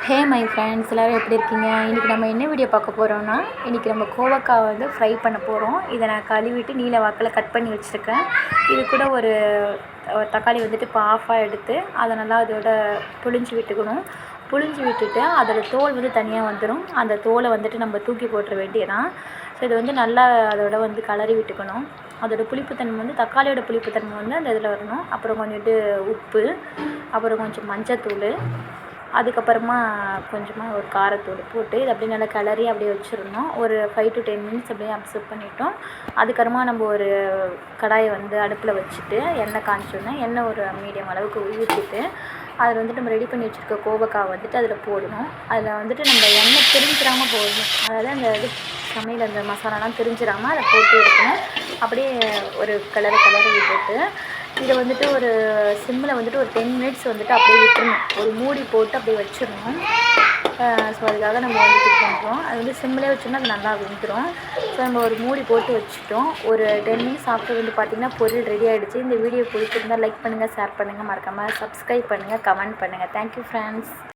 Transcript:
Hey my friends எல்லோரும் எப்படி இருக்கீங்க? இன்றைக்கி நம்ம என்ன வீடியோ பார்க்க போகிறோம்னா, இன்றைக்கி நம்ம கோவக்காய் வந்து ஃப்ரை பண்ண போகிறோம். இதை நான் கழுவிட்டு நீல வாக்கில் கட் பண்ணி வச்சுருக்கேன். இது கூட ஒரு தக்காளி வந்துட்டு இப்போ ஆஃபாக எடுத்து அதை நல்லா அதோட புழிஞ்சு விட்டுக்கணும். புழிஞ்சு விட்டுட்டு அதோட தோல் வந்து தனியாக வந்துடும். அந்த தோலை வந்துட்டு நம்ம தூக்கி போட்டுற வேண்டியதான். ஸோ இது வந்து நல்லா அதோட வந்து கலரி விட்டுக்கணும். அதோட புளிப்புத்தன்மை வந்து தக்காளியோட புளிப்புத்தன்மை வந்து அந்த இதில் வரணும். அப்புறம் கொஞ்சோண்டு உப்பு, அப்புறம் கொஞ்சம் மஞ்சத்தூள், அதுக்கப்புறமா கொஞ்சமாக ஒரு காரத்தூள் போட்டு இதை அப்படியே நல்லா கிளறி அப்படியே வச்சிடணும். ஒரு 5 to 10 மினிட்ஸ் அப்படியே அப்சர்வ் பண்ணிட்டோம். அதுக்கப்புறமா நம்ம ஒரு கடாயை வந்து அடுப்பில் வச்சுட்டு எண்ணெய் காய்ச்சோன்னா எண்ணெய் ஒரு மீடியம் அளவுக்கு ஊற்றிட்டு அதில் வந்துட்டு நம்ம ரெடி பண்ணி வச்சுருக்க கோவக்காய் வந்துட்டு அதில் போடணும். அதில் வந்துட்டு நம்ம எண்ணெய் திரிஞ்சிடாமல் போடணும். அதாவது அந்த இது சமையல் அந்த மசாலாலாம் திரிஞ்சிடாமல் அதை போட்டு இருக்கணும். அப்படியே ஒரு கிளறி விட்டுட்டு இதை வந்துட்டு ஒரு சிம்மில் வந்துட்டு ஒரு 10 மினிட்ஸ் வந்துட்டு அப்படியே விட்டுறணும். ஒரு மூடி போட்டு அப்படியே வச்சிடணும். ஸோ அதுக்காக நம்ம வந்துட்டு பண்ணுறோம். அது வந்து சிம்மிலே வச்சோம்னா அது நல்லா வெந்துடும். ஸோ நம்ம ஒரு மூடி போட்டு வச்சுட்டோம். ஒரு 10 மினிட்ஸ் ஆஃப்டர் வந்து பார்த்திங்கன்னா பொரியல் ரெடி ஆகிடுச்சு. இந்த வீடியோ பிடிச்சிருந்தால் லைக் பண்ணுங்கள், ஷேர் பண்ணுங்கள், மறக்காமல் சப்ஸ்கிரைப் பண்ணுங்கள், கமெண்ட் பண்ணுங்கள். Thank you friends.